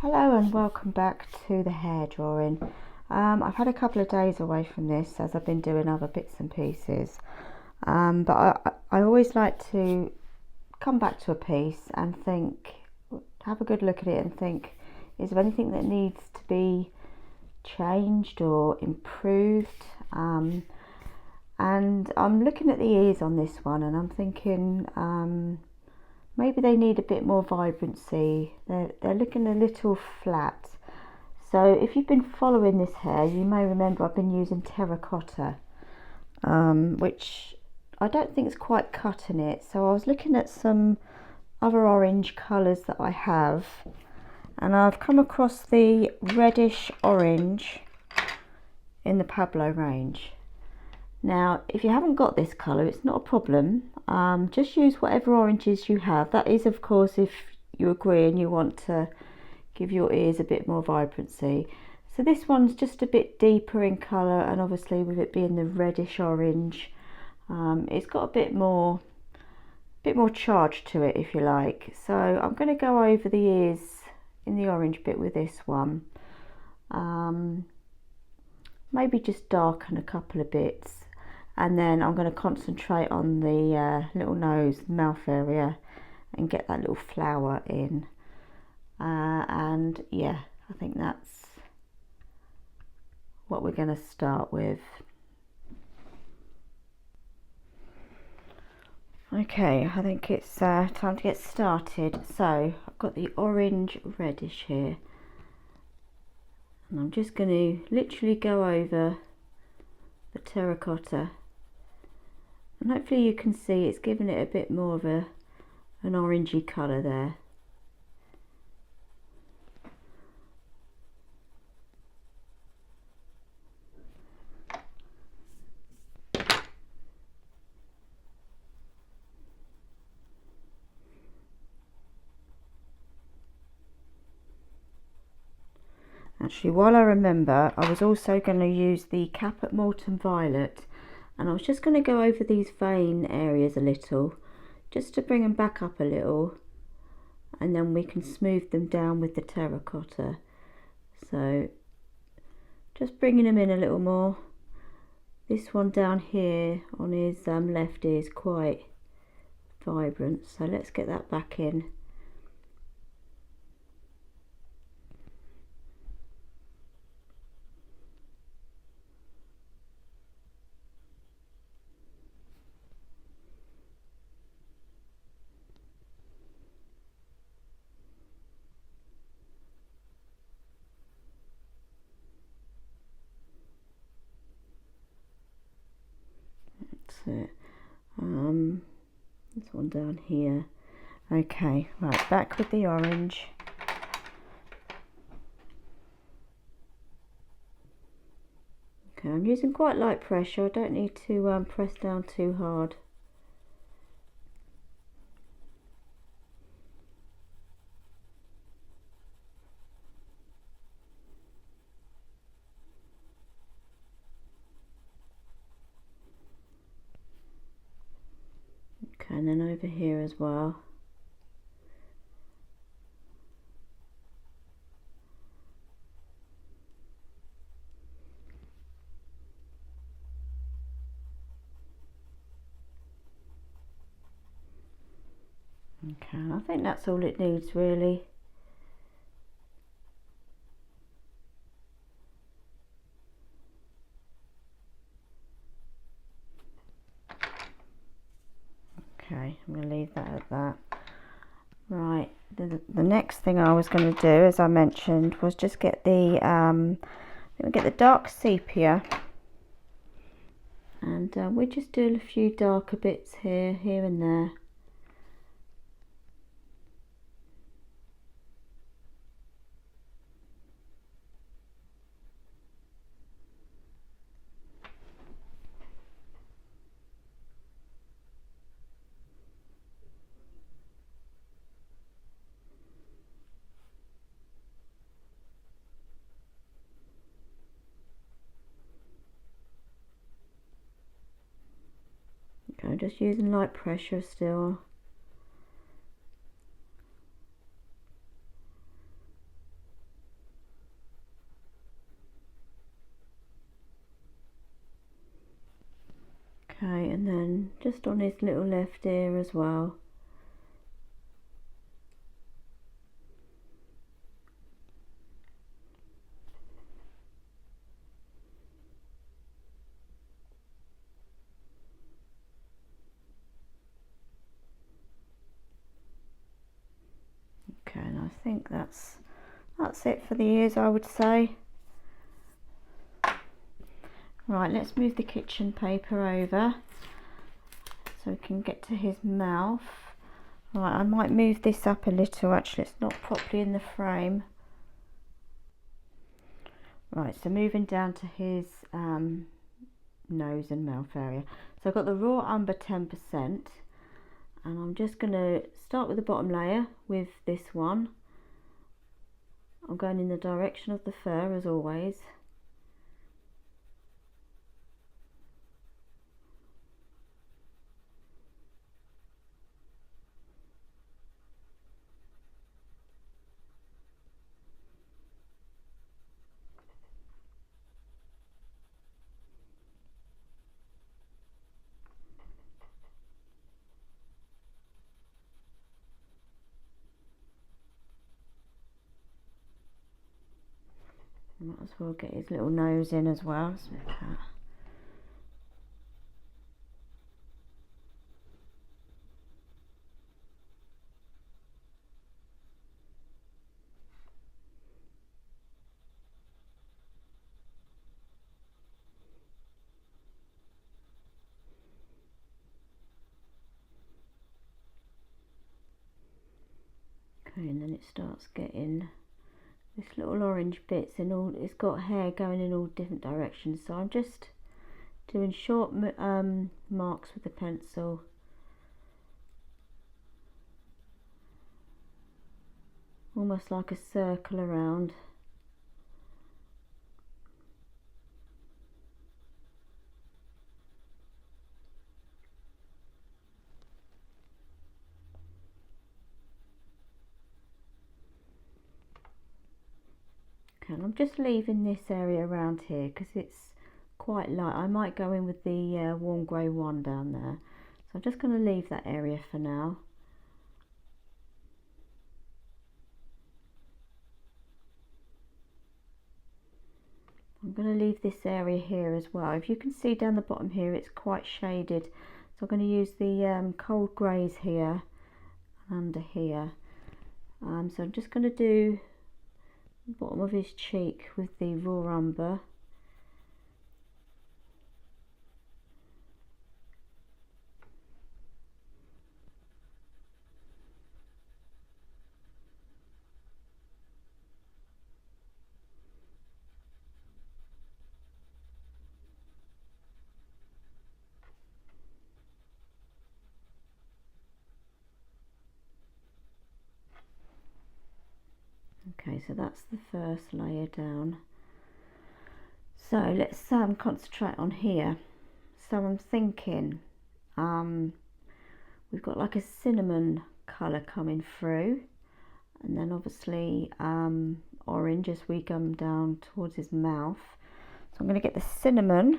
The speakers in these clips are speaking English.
Hello and welcome back to the hair drawing. I've had a couple of days away from this as I've been doing other bits and pieces, but I always like to come back to a piece and think, have a good look at it and think, is there anything that needs to be changed or improved? And I'm looking at the ears on this one and I'm thinking maybe they need a bit more vibrancy. They're looking a little flat. So if you've been following this hair, you may remember I've been using terracotta, which I don't think is quite cutting it. So I was looking at some other orange colours that I have, and I've come across the reddish orange in the Pablo range. Now, if you haven't got this colour, it's not a problem. Just use whatever oranges you have. That is, of course, if you agree and you want to give your ears a bit more vibrancy. So this one's just a bit deeper in colour, and obviously with it being the reddish orange, it's got a bit more charge to it, if you like. So I'm going to go over the ears in the orange bit with this one. Maybe just darken a couple of bits. And then I'm going to concentrate on the little nose, mouth area, and get that little flower in. And yeah, I think that's what we're going to start with. Okay, I think it's time to get started. So I've got the orange reddish here, and I'm just going to literally go over the terracotta. And hopefully you can see it's giving it a bit more of an orangey colour there. Actually, while I remember, I was also going to use the Caput Mortem Violet, and I was just going to go over these vein areas a little, just to bring them back up a little, and then we can smooth them down with the terracotta. So just bringing them in a little more. This one down here on his left ear is quite vibrant, so let's get that back in. It. This one down here. Okay, right, back with the orange. Okay, I'm using quite light pressure. I don't need to press down too hard. Okay, and then over here as well. Okay, I think that's all it needs really. Okay, I'm going to leave that at that. Right, the next thing I was going to do, as I mentioned, was just get the dark sepia, and we just do a few darker bits here and there. Okay, just using light pressure still. Okay, and then just on his little left ear as well. Okay, and I think that's it for the ears, I would say. Right, let's move the kitchen paper over so we can get to his mouth. Right, I might move this up a little, actually it's not properly in the frame. Right, so moving down to his nose and mouth area. So I've got the raw umber 10%, and I'm just going to start with the bottom layer with this one. I'm going in the direction of the fur as always. Might as well get his little nose in as well. Let's move that. Okay, and then it starts getting this little orange bits in all. It's got hair going in all different directions, so I'm just doing short marks with the pencil. Almost like a circle around. Okay, and I'm just leaving this area around here because it's quite light. I might go in with the warm grey one down there. So I'm just going to leave that area for now. I'm going to leave this area here as well. If you can see down the bottom here, it's quite shaded. So I'm going to use the cold greys here and under here. So I'm just going to do the bottom of his cheek with the raw umber. Okay, so that's the first layer down. So let's concentrate on here. So I'm thinking we've got like a cinnamon colour coming through, and then obviously orange as we come down towards his mouth. So I'm going to get the cinnamon.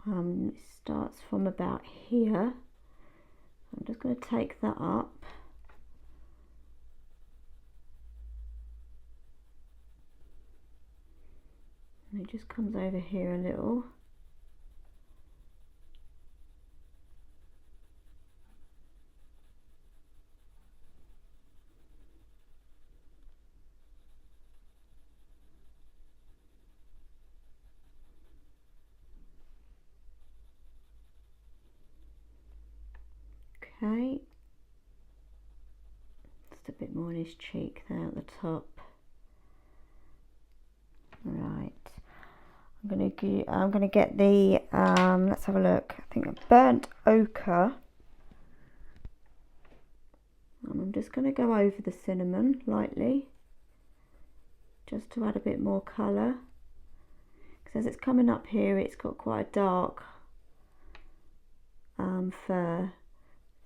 It starts from about here. I'm just going to take that up. And it just comes over here a little. Okay, just a bit more on his cheek there at the top. Right, I'm gonna get the let's have a look. I think a burnt ochre, and I'm just going to go over the cinnamon lightly, just to add a bit more colour. Because as it's coming up here, it's got quite a dark fur.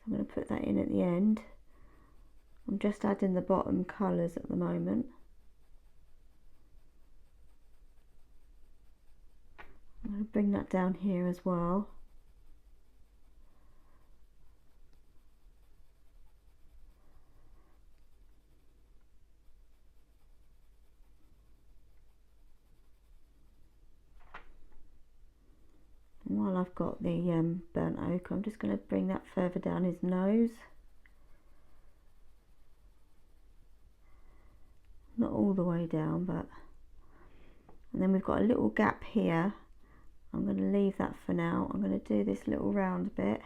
I'm going to put that in at the end. I'm just adding the bottom colours at the moment. going to bring that down here as well. And while I've got the burnt ochre, I'm just going to bring that further down his nose. Not all the way down, but... And then we've got a little gap here. I'm going to leave that for now. I'm going to do this little round bit.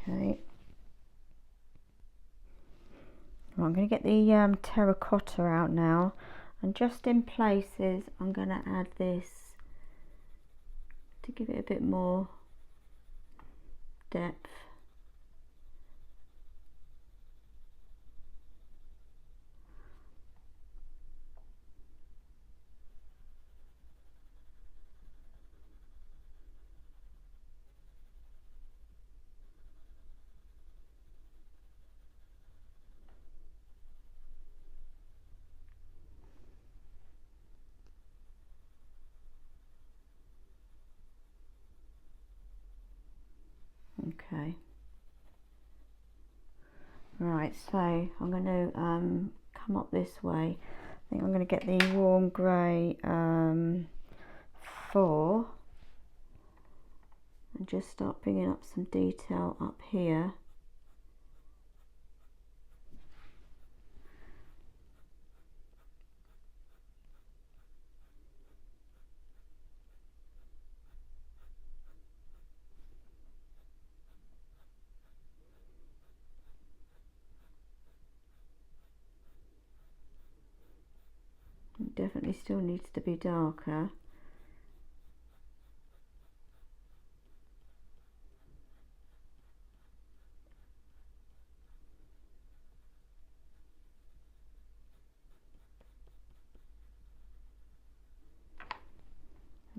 Okay. Well, I'm going to get the terracotta out now, and just in places I'm going to add this to give it a bit more depth. Okay. Right, so I'm going to come up this way. I think I'm going to get the warm grey 4 and just start bringing up some detail up here. It definitely still needs to be darker.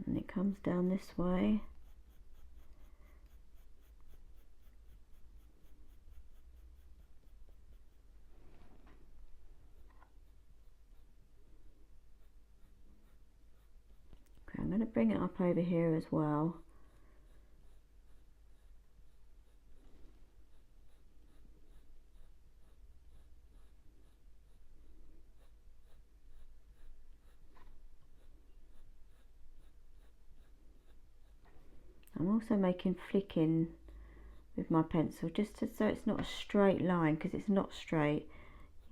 And it comes down this way. Okay, I'm going to bring it up over here as well. I'm also making flicking with my pencil just so it's not a straight line, because it's not straight.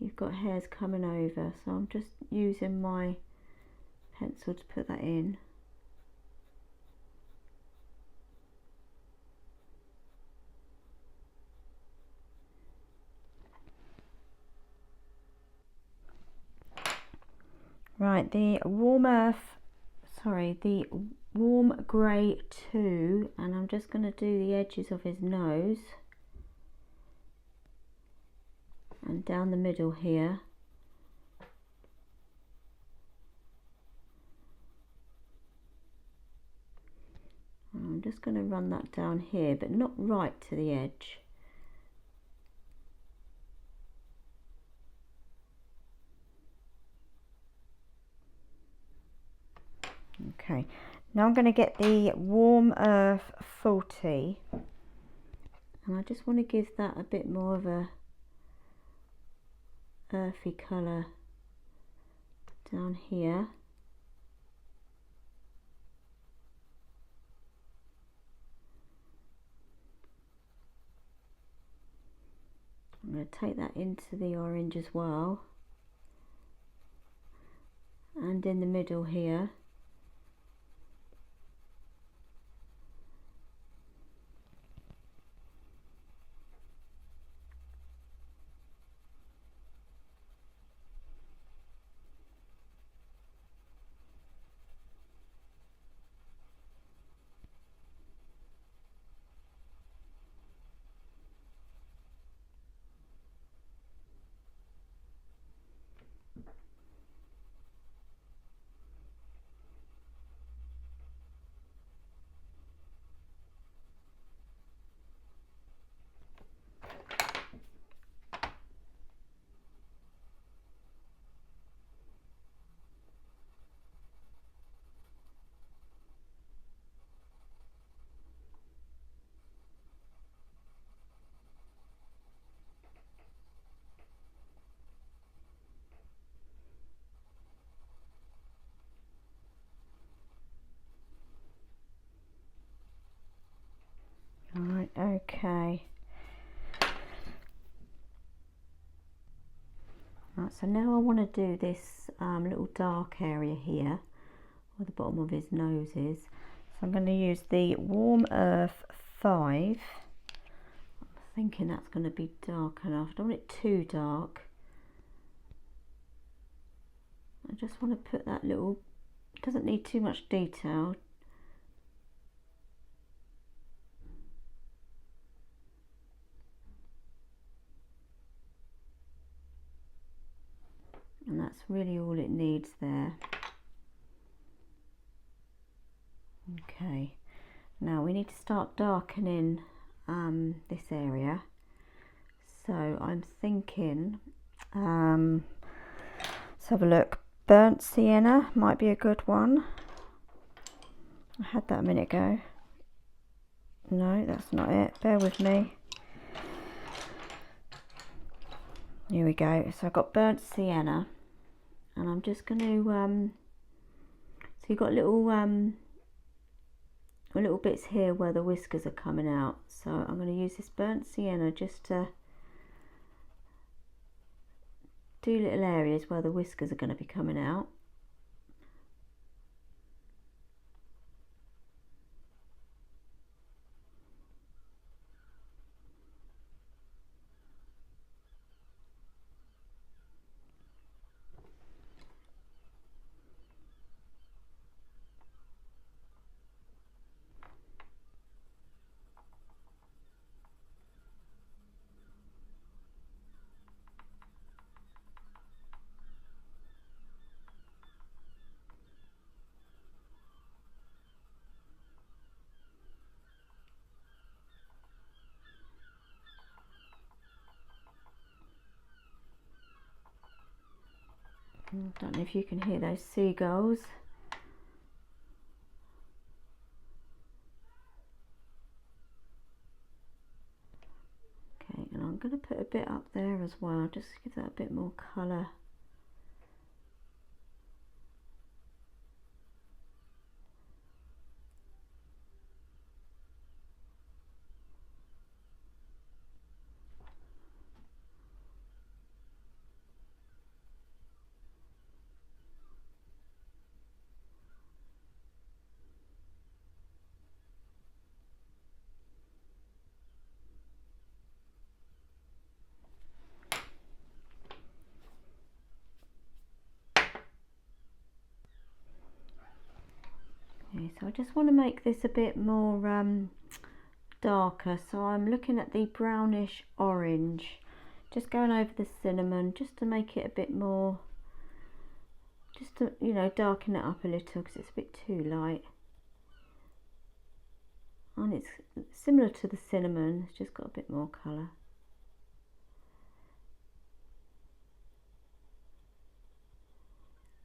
You've got hairs coming over, so I'm just using my pencil to put that in. Right, the warm grey 2, and I'm just going to do the edges of his nose and down the middle here. And I'm just going to run that down here, but not right to the edge. Okay, now I'm going to get the Warm Earth 40, and I just want to give that a bit more of a earthy colour down here. I'm going to take that into the orange as well, and in the middle here. So now I want to do this little dark area here where the bottom of his nose is. So I'm going to use the Warm Earth 5. I'm thinking that's going to be dark enough. I don't want it too dark. I just want to put that little, it doesn't need too much detail. And that's really all it needs there. Okay, now we need to start darkening this area. So I'm thinking, let's have a look. Burnt sienna might be a good one. I had that a minute ago. No, that's not it. Bear with me. Here we go. So I've got burnt sienna, and I'm just going to. So you've got little bits here where the whiskers are coming out. So I'm going to use this burnt sienna just to do little areas where the whiskers are going to be coming out. I don't know if you can hear those seagulls. Okay, and I'm going to put a bit up there as well, just to give that a bit more colour. Okay, so I just want to make this a bit more darker, so I'm looking at the brownish orange, just going over the cinnamon just to make it a bit more, just to, you know, darken it up a little because it's a bit too light. And it's similar to the cinnamon, it's just got a bit more colour.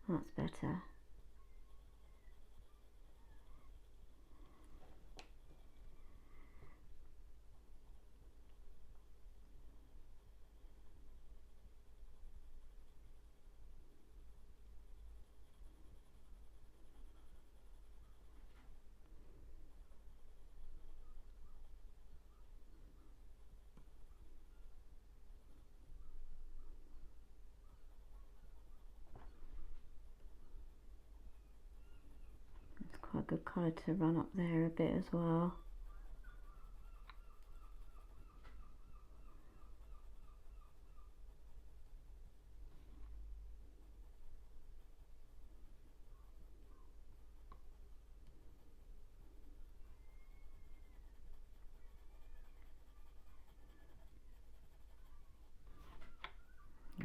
That's better. Quite a good colour to run up there a bit as well.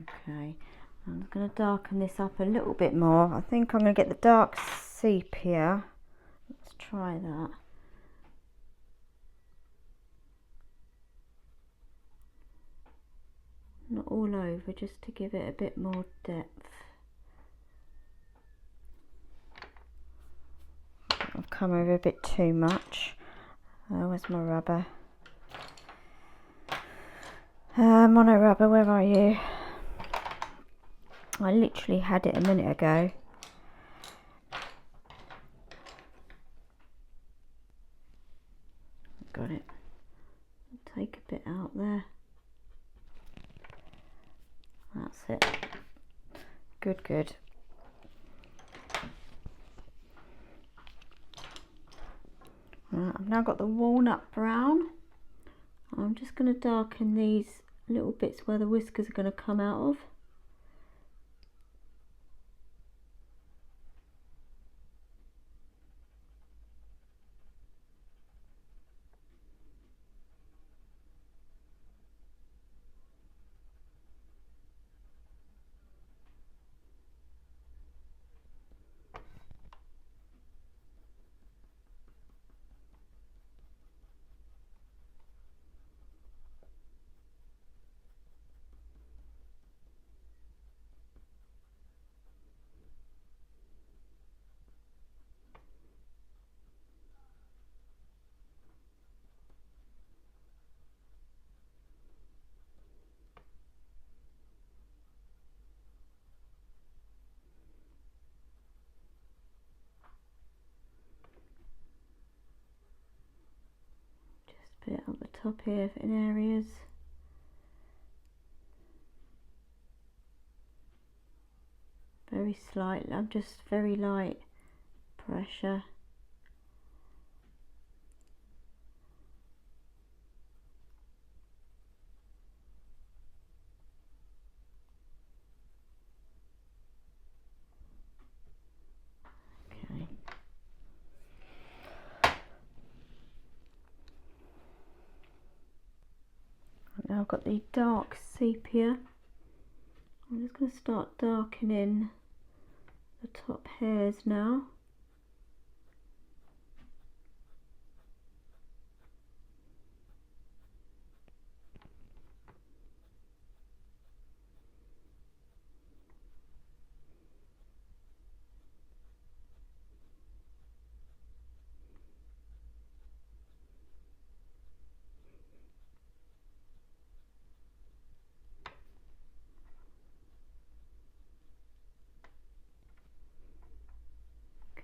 Okay, I'm going to darken this up a little bit more. I think I'm going to get the dark sepia. Let's try that. Not all over, just to give it a bit more depth. I've come over a bit too much. Where's my rubber? Mono rubber, where are you? I literally had it a minute ago. Got it. Take a bit out there. That's it. Good, good. Right, I've now got the walnut brown. I'm just going to darken these little bits where the whiskers are going to come out of. Put it up the top here in areas. Very slight, I'm just very light pressure. Okay. Now I've got the dark sepia. I'm just going to start darkening the top hairs now.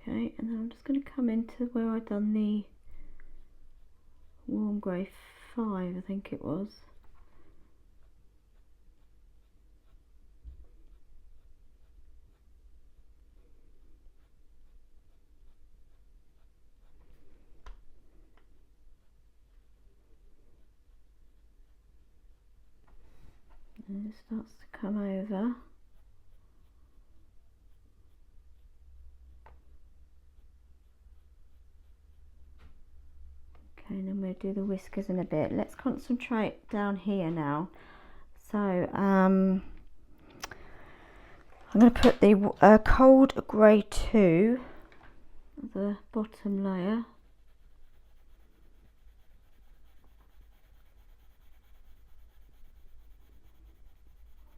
Okay, and then I'm just going to come into where I've done the warm grey 5, I think it was. And it starts to come over. Okay, and then we'll do the whiskers in a bit. Let's concentrate down here now. So I'm going to put the cold grey 2, the bottom layer.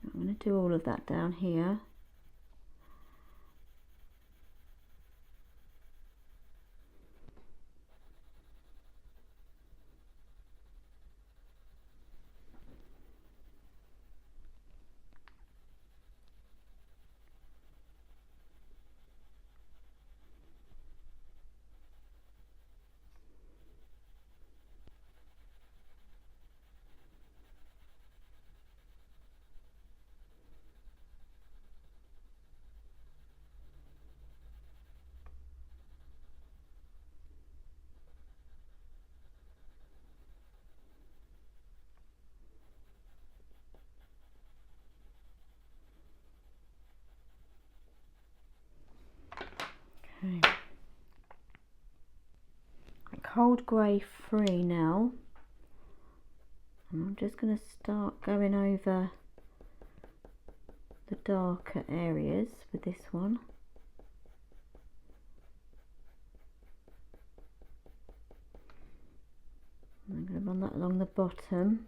I'm going to do all of that down here. Okay. Cold grey 3 now, and I'm just going to start going over the darker areas with this one. I'm going to run that along the bottom.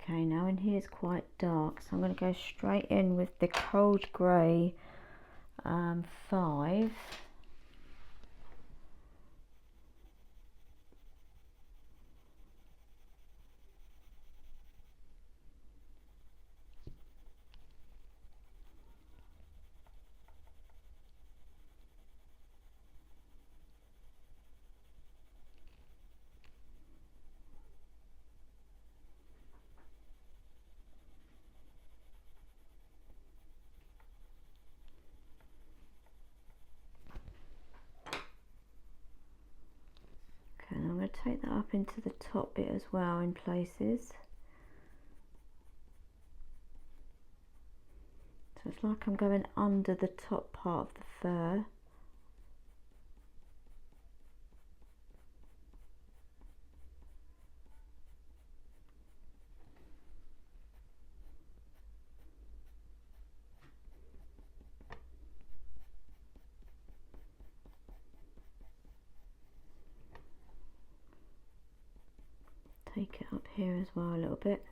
Okay, now in here is quite dark, so I'm going to go straight in with the cold grey 5. Okay, and I'm going to take that up into the top bit as well in places. So it's like I'm going under the top part of the fur. Take it up here as well a little bit.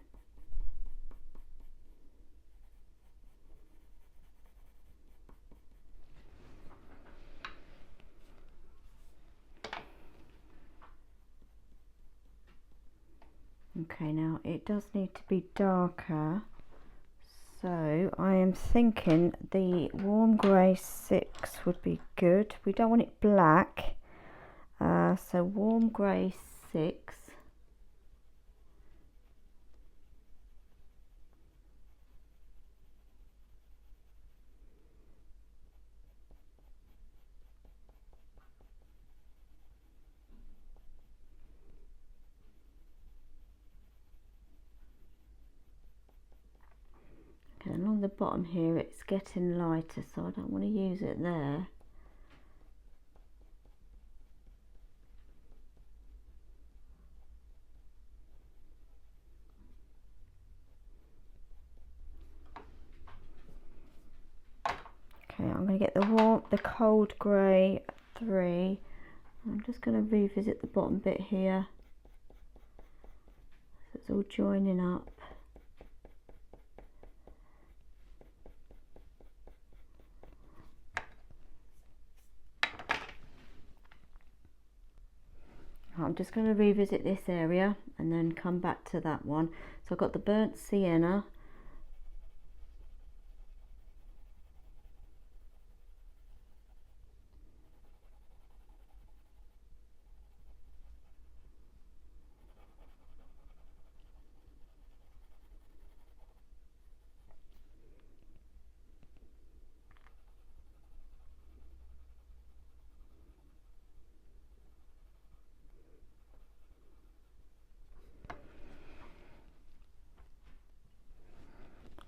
Okay, now it does need to be darker, so I am thinking the warm grey 6 would be good. We don't want it black, so warm grey 6. Okay, along the bottom here it's getting lighter, so I don't want to use it there. Okay, I'm going to get the cold grey 3. I'm just going to revisit the bottom bit here, so it's all joining up. I'm just going to revisit this area and then come back to that one. So I've got the burnt sienna.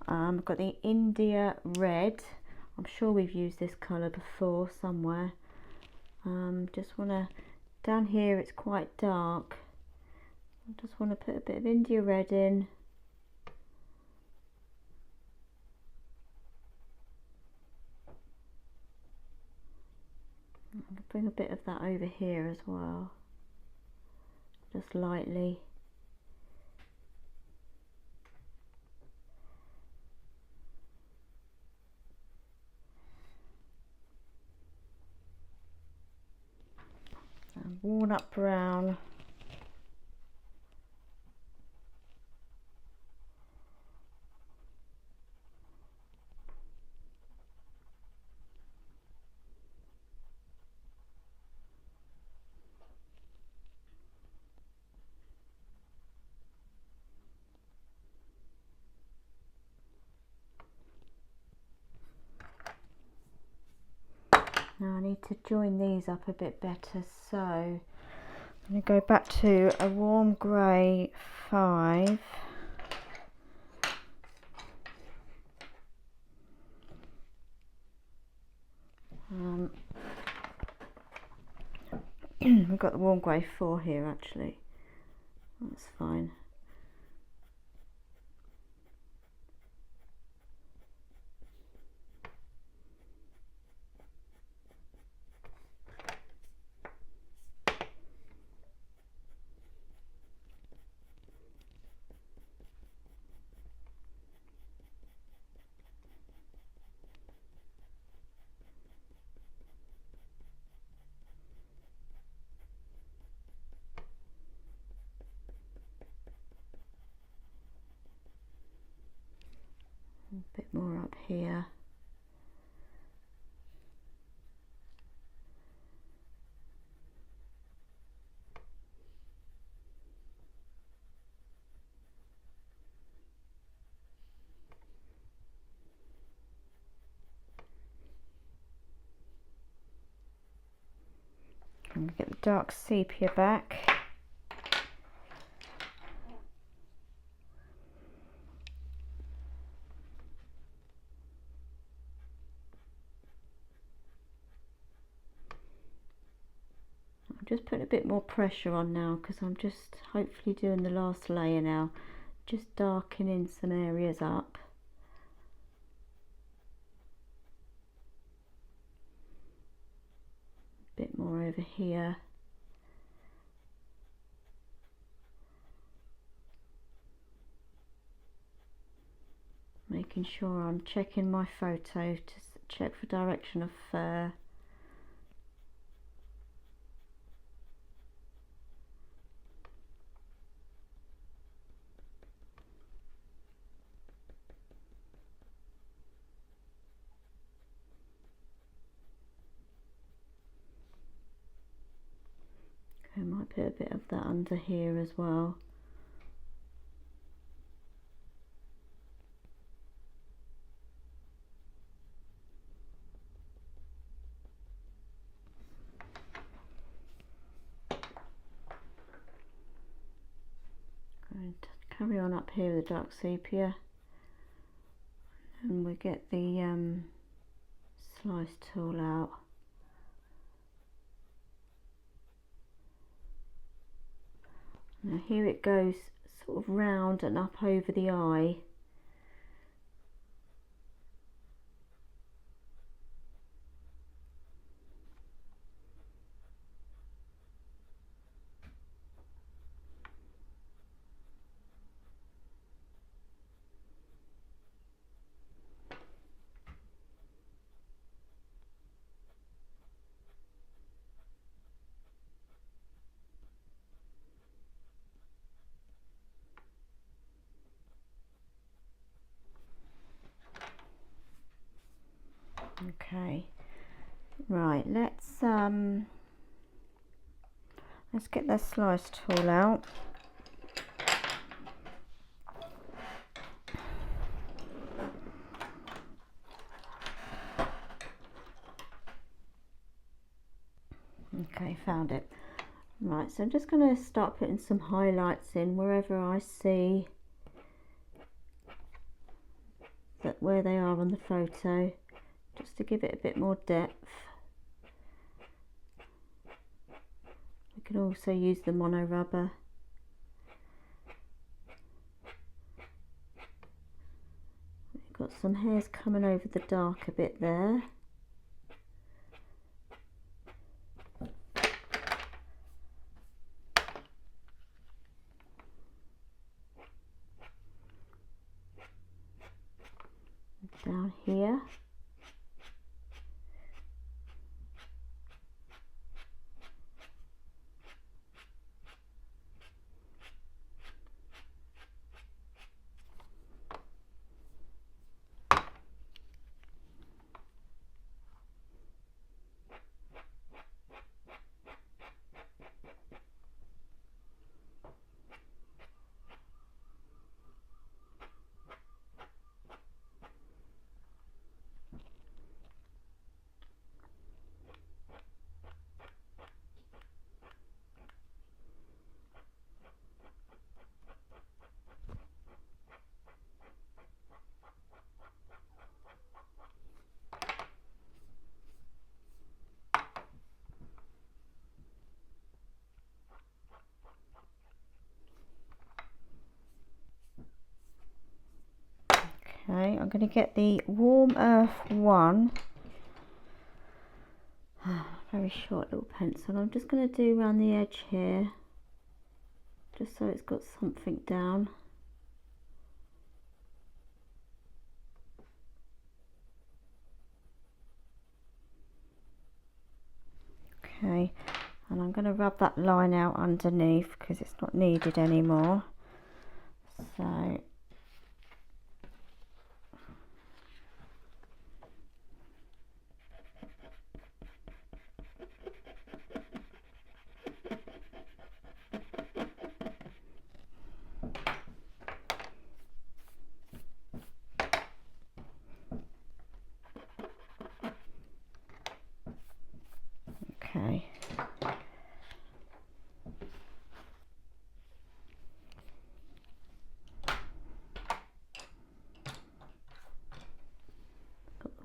I've got the India red. I'm sure we've used this colour before somewhere. Just want to, down here it's quite dark. I just want to put a bit of India red in. I'm going to bring a bit of that over here as well, just lightly. And walnut brown. Now I need to join these up a bit better, so I'm going to go back to a warm grey 5. We've got the warm grey 4 here actually, that's fine. A bit more up here. And we get the dark sepia back. I'm just putting a bit more pressure on now because I'm just hopefully doing the last layer now, just darkening some areas up. A bit more over here. Making sure I'm checking my photo to check for direction of fur. I might put a bit of that under here as well. Going to carry on up here with the dark sepia, and we get the slice tool out. Now here it goes sort of round and up over the eye. Okay, right, let's get the slice tool out. Okay, found it. Right, so I'm just going to start putting some highlights in wherever I see that where they are on the photo, just to give it a bit more depth. We can also use the mono rubber. We've got some hairs coming over the dark a bit there. Down here. Okay, I'm going to get the Warm Earth 1, very short little pencil. I'm just going to do around the edge here, just so it's got something down. Okay, and I'm going to rub that line out underneath because it's not needed anymore. So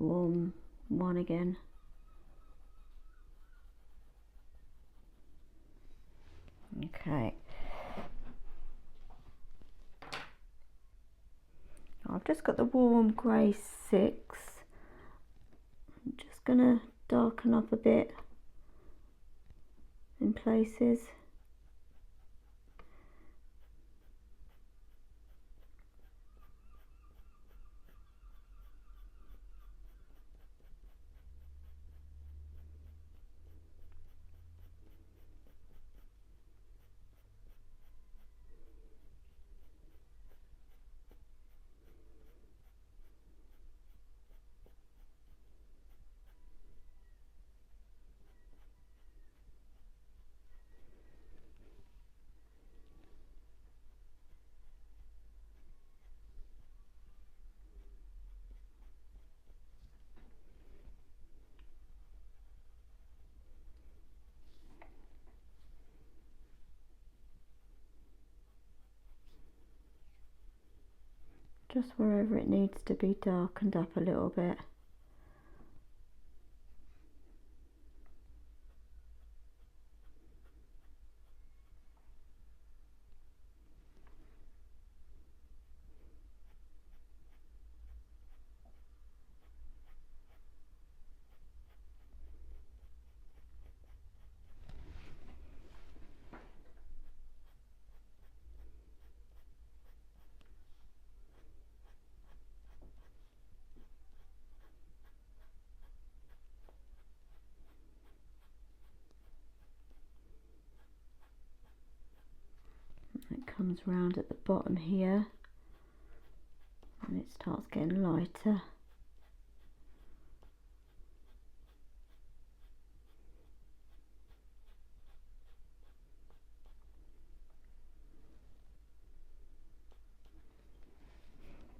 warm one again. Okay. I've just got the warm grey 6. I'm just going to darken up a bit in places. Just wherever it needs to be darkened up a little bit. It comes round at the bottom here and it starts getting lighter.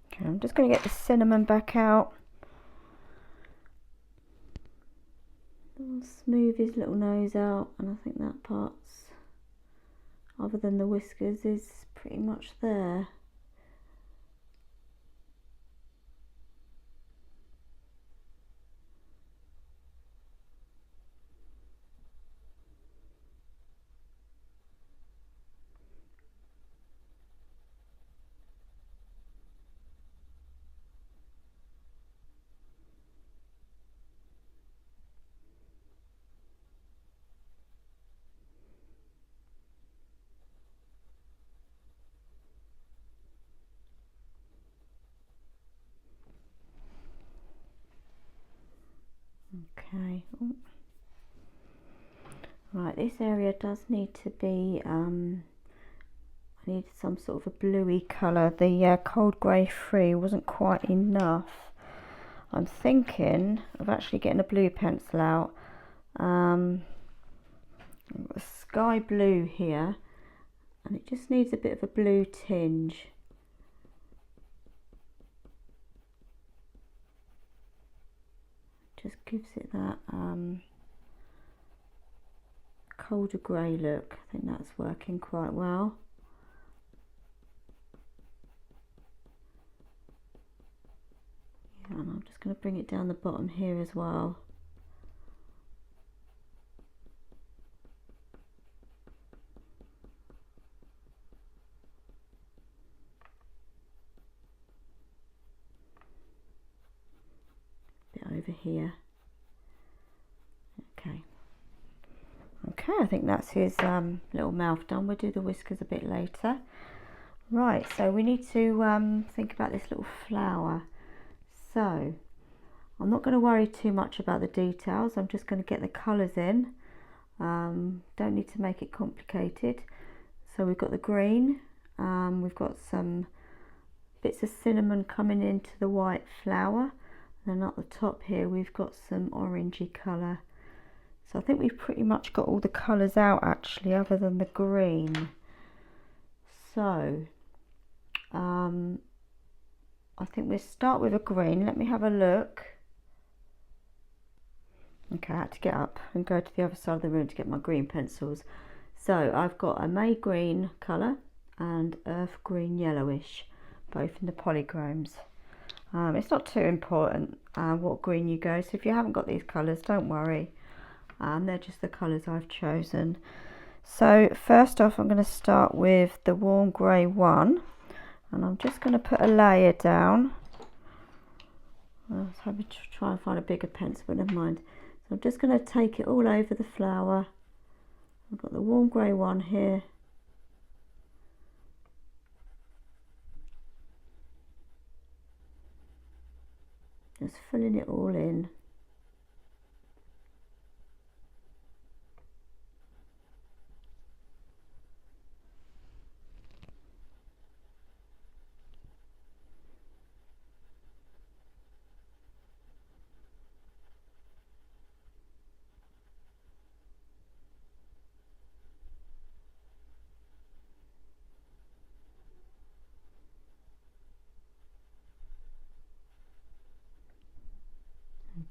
Okay, I'm just going to get the cinnamon back out. I'll smooth his little nose out, and I think that part's, other than the whiskers, is pretty much there. Okay. Ooh. Right, this area does need to be, I need some sort of a bluey colour. The cold grey 3 wasn't quite enough. I'm thinking of actually getting a blue pencil out. I've got a sky blue here, and it just needs a bit of a blue tinge. Just gives it that colder grey look. I think that's working quite well. Yeah, and I'm just going to bring it down the bottom here as well. Bit over here. Okay, I think that's his little mouth done. We'll do the whiskers a bit later. Right, so we need to think about this little flower. So I'm not going to worry too much about the details. I'm just going to get the colours in. Don't need to make it complicated. So we've got the green. We've got some bits of cinnamon coming into the white flower. And then at the top here we've got some orangey colour. So I think we've pretty much got all the colours out actually, other than the green. So I think we'll start with a green. Let me have a look. Okay, I had to get up and go to the other side of the room to get my green pencils. So I've got a May green colour and earth green yellowish, both in the polychromes. It's not too important what green you go, so if you haven't got these colours, don't worry. They're just the colours I've chosen. So first off, I'm going to start with the warm grey one, and I'm just going to put a layer down. I was having to try and find a bigger pencil, but never mind. So I'm just going to take it all over the flower. I've got the warm grey one here. Just filling it all in.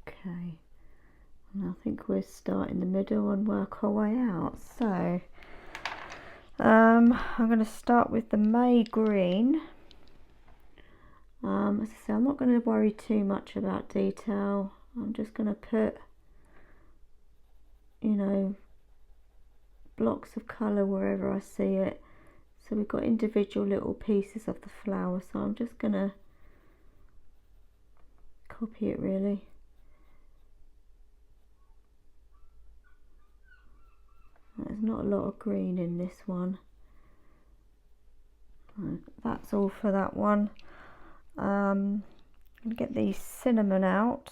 Okay, and I think we'll start in the middle and work our way out. So I'm going to start with the May green. As I say, I'm not going to worry too much about detail. I'm just going to put, you know, blocks of colour wherever I see it. So we've got individual little pieces of the flower, so I'm just going to copy it really. There's not a lot of green in this one. That's all for that one. I'm going to get the cinnamon out.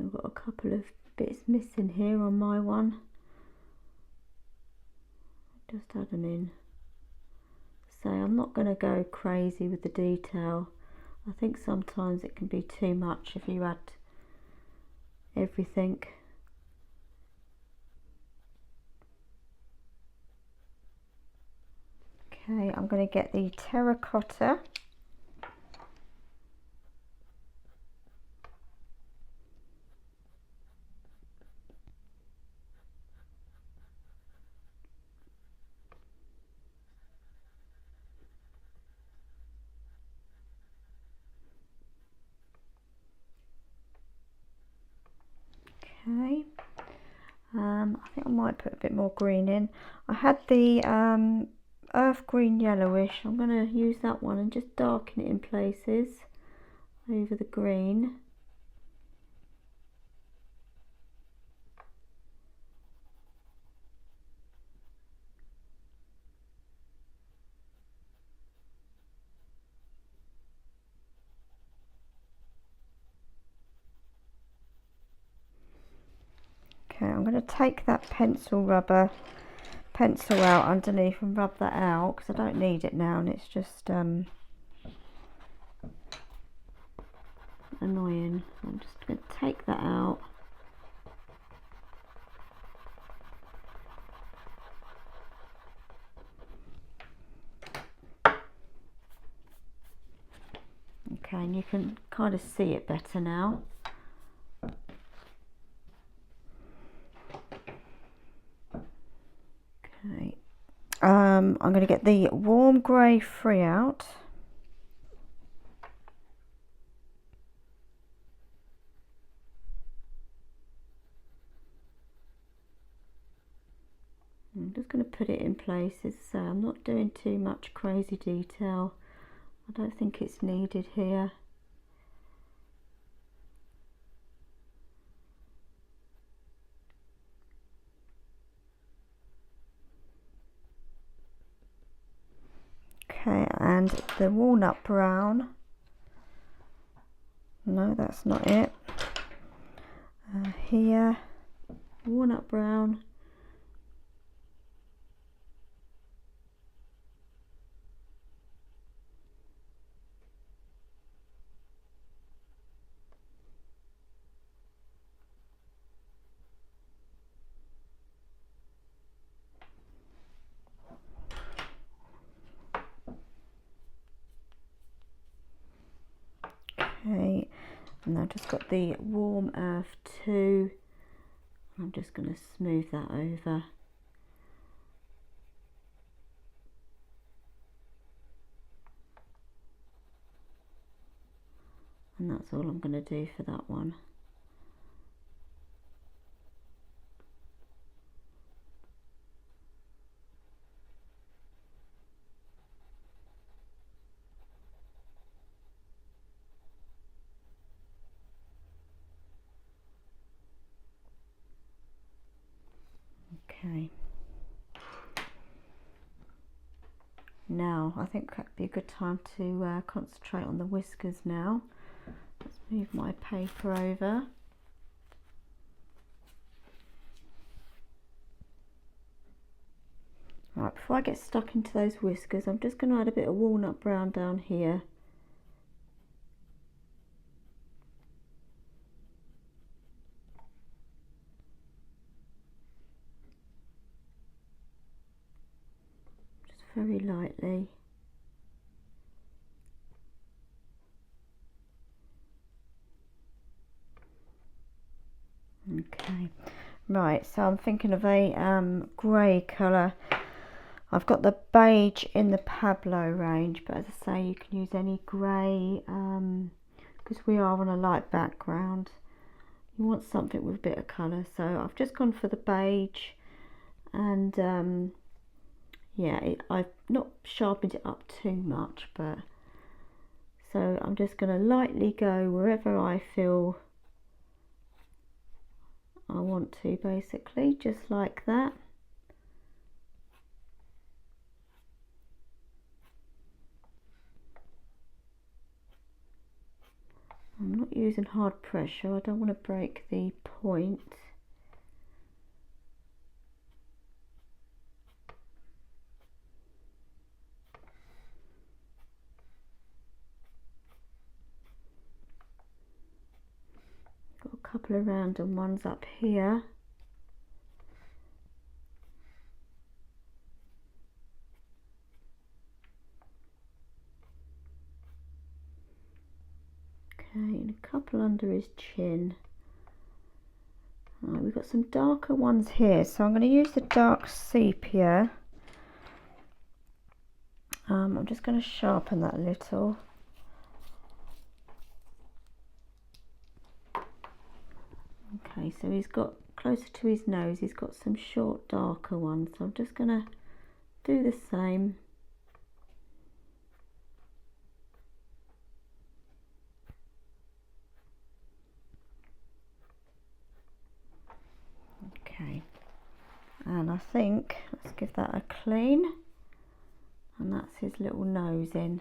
I've got a couple of bits missing here on my one. Just add them in. So I'm not going to go crazy with the detail. I think sometimes it can be too much if you add everything. Okay, I'm going to get the terracotta. Okay, I think I might put a bit more green in. I had the earth green yellowish. I'm going to use that one and just darken it in places over the green. Okay, I'm going to take that pencil out underneath and rub that out because I don't need it now, and it's just annoying. I'm just going to take that out. Okay, and you can kind of see it better now. Okay, I'm going to get the warm grey 3 out. I'm just going to put it in places, so I'm not doing too much crazy detail. I don't think it's needed here. Okay, and and the walnut brown. No, that's not it. Here, walnut brown. Okay, and I've just got the warm earth too. I'm just going to smooth that over. And that's all I'm going to do for that one. Okay. Now, I think that'd be a good time to concentrate on the whiskers now. Let's move my paper over. Right, before I get stuck into those whiskers, I'm just going to add a bit of walnut brown down here. Just very lightly. Okay, right, so I'm thinking of a grey colour. I've got the beige in the Pablo range, but as I say, you can use any grey because we are on a light background. You want something with a bit of colour, so I've just gone for the beige, and yeah, I've not sharpened it up too much, but so I'm just going to lightly go wherever I feel I want to, basically, just like that. I'm not using hard pressure, I don't want to break the point. Got a couple of random ones up here. Okay, and a couple under his chin. Right, we've got some darker ones here, so I'm going to use the dark sepia. I'm just going to sharpen that a little. Okay, so he's got closer to his nose, he's got some short darker ones, so I'm just going to do the same. Okay, and I think let's give that a clean, and that's his little nose in.